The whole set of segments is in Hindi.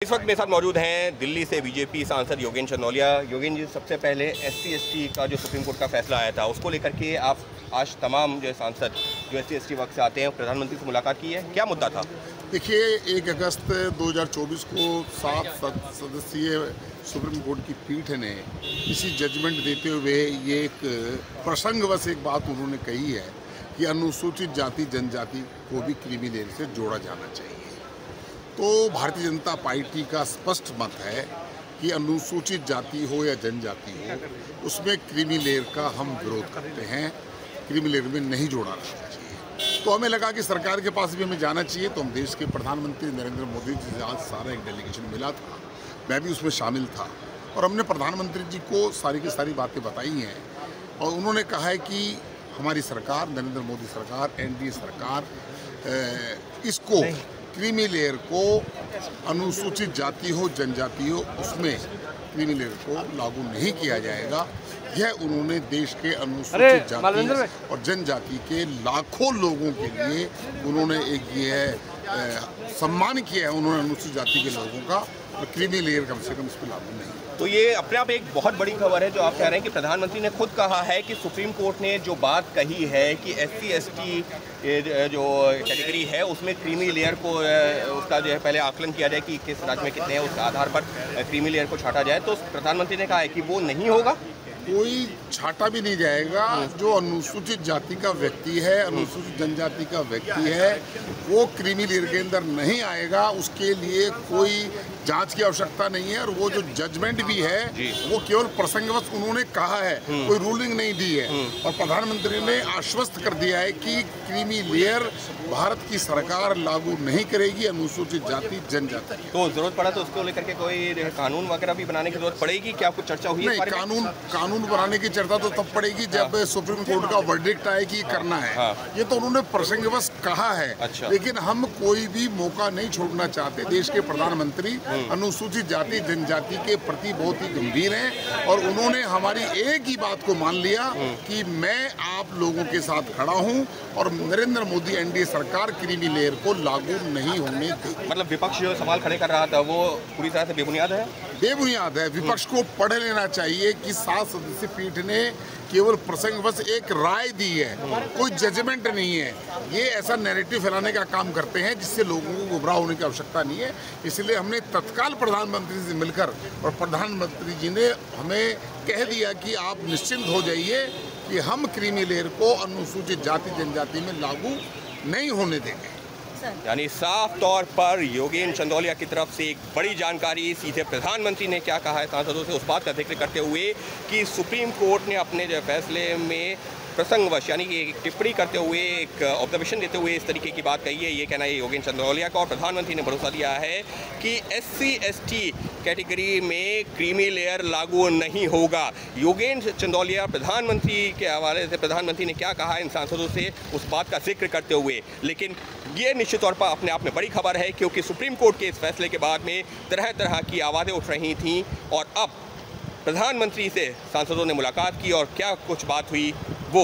इस वक्त मेरे साथ मौजूद हैं दिल्ली से बीजेपी सांसद योगेंद्र चंदौलिया। योगेंद्र जी, सबसे पहले SC/ST का जो सुप्रीम कोर्ट का फैसला आया था उसको लेकर के आप आज तमाम जो सांसद जो SC/ST वर्ग से आते हैं प्रधानमंत्री से मुलाकात की है, क्या मुद्दा था? देखिए, 1 अगस्त 2024 को 7 सदस्यीय सुप्रीम कोर्ट की पीठ ने इसी जजमेंट देते हुए ये एक प्रसंगवश एक बात उन्होंने कही है कि अनुसूचित जाति जनजाति को भी क्रीमी लेयर से जोड़ा जाना चाहिए। तो भारतीय जनता पार्टी का स्पष्ट मत है कि अनुसूचित जाति हो या जनजाति हो, उसमें क्रीमी लेयर का हम विरोध करते हैं। क्रीमी लेयर में नहीं जोड़ा जाना चाहिए। तो हमें लगा कि सरकार के पास भी हमें जाना चाहिए। तो हम देश के प्रधानमंत्री नरेंद्र मोदी जी से आज सारा एक डेलीगेशन मिला था, मैं भी उसमें शामिल था और हमने प्रधानमंत्री जी को सारी की सारी बातें बताई हैं। और उन्होंने कहा है कि हमारी सरकार, नरेंद्र मोदी सरकार, NDA सरकार इसको क्रीमी लेयर को, अनुसूचित जाति हो जनजाति हो, उसमें क्रीमी लेयर को लागू नहीं किया जाएगा। यह उन्होंने देश के अनुसूचित जाति और जनजाति के लाखों लोगों के लिए उन्होंने एक ये सम्मान किया है उन्होंने अनुसूचित जाति के लोगों का, और क्रीमी लेयर कम से कम इस पर लागू नहीं। तो ये अपने आप एक बहुत बड़ी खबर है जो आप कह रहे हैं कि प्रधानमंत्री ने खुद कहा है कि सुप्रीम कोर्ट ने जो बात कही है कि SC/ST जो कैटेगरी है उसमें क्रीमी लेयर को उसका जो है पहले आकलन किया जाए कि किस राज्य में कितने हैं, उसके आधार पर क्रीमी लेयर को छांटा जाए। तो प्रधानमंत्री ने कहा है कि वो नहीं होगा, कोई छाटा भी नहीं जाएगा। जो अनुसूचित जाति का व्यक्ति है, अनुसूचित जनजाति का व्यक्ति है, वो क्रीमी लेयर के अंदर नहीं आएगा। उसके लिए कोई जांच की आवश्यकता नहीं है। और वो जो जजमेंट भी है वो केवल प्रसंगवश उन्होंने कहा है, कोई रूलिंग नहीं दी है। और प्रधानमंत्री ने आश्वस्त कर दिया है कि क्रीमी लेयर भारत की सरकार लागू नहीं करेगी अनुसूचित जाति जनजाति। तो जरूरत पड़ा तो उसको लेकर के कोई कानून वगैरह भी बनाने की जरूरत पड़ेगी? क्या कुछ चर्चा हुई? नहीं, कानून बनाने की चर्चा तो तब पड़ेगी जब सुप्रीम कोर्ट का वर्डिक्ट आए कि करना है। ये तो उन्होंने प्रसंगवश कहा है। अच्छा। लेकिन हम कोई भी मौका नहीं छोड़ना चाहते। देश के प्रधानमंत्री अनुसूचित जाति जनजाति के प्रति बहुत ही गंभीर हैं और उन्होंने हमारी एक ही बात को मान लिया कि मैं आप लोगों के साथ खड़ा हूं और नरेंद्र मोदी NDA सरकार क्रीमी लेयर को लागू नहीं होने देगी। मतलब विपक्ष जो सवाल खड़े कर रहा था वो पूरी तरह से बेबुनियाद है? बेबुनियाद है। विपक्ष को पढ़ लेना चाहिए कि 7 सदस्यीय पीठ ने केवल प्रसंगवश एक राय दी है, कोई जजमेंट नहीं है। ये ऐसा नैरेटिव फैलाने का काम करते हैं जिससे लोगों को गुमराह होने की आवश्यकता नहीं है। इसलिए हमने तत्काल प्रधानमंत्री से मिलकर और प्रधानमंत्री जी ने हमें कह दिया कि आप निश्चिंत हो जाइए कि हम क्रीमी लेयर को अनुसूचित जाति जनजाति में लागू नहीं होने देंगे। यानी साफ तौर पर योगेंद्र चंदौलिया की तरफ से एक बड़ी जानकारी। सीधे प्रधानमंत्री ने क्या कहा है सांसदों से, उस बात का जिक्र करते हुए कि सुप्रीम कोर्ट ने अपने जो फैसले में प्रसंगवश यानी कि एक टिप्पणी करते हुए, एक ऑब्जर्वेशन देते हुए इस तरीके की बात कही है। ये कहना है योगेंद्र चंदौलिया का। और प्रधानमंत्री ने भरोसा दिया है कि SC/ST कैटेगरी में क्रीमी लेयर लागू नहीं होगा। योगेंद्र चंदौलिया प्रधानमंत्री के हवाले से प्रधानमंत्री ने क्या कहा इन सांसदों से, उस बात का जिक्र करते हुए। लेकिन ये निश्चित तौर पर अपने आप में बड़ी खबर है क्योंकि सुप्रीम कोर्ट के इस फैसले के बाद में तरह तरह की आवाज़ें उठ रही थीं और अब प्रधानमंत्री से सांसदों ने मुलाकात की और क्या कुछ बात हुई वो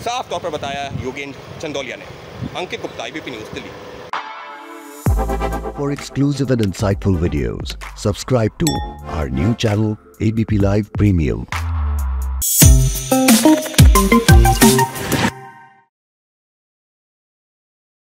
साफ तौर पर बताया योगेंद्र चंदौलिया ने। Ankit Gupta, ABP News, Delhi. For exclusive and insightful videos, subscribe to our new channel ABP Live Premium.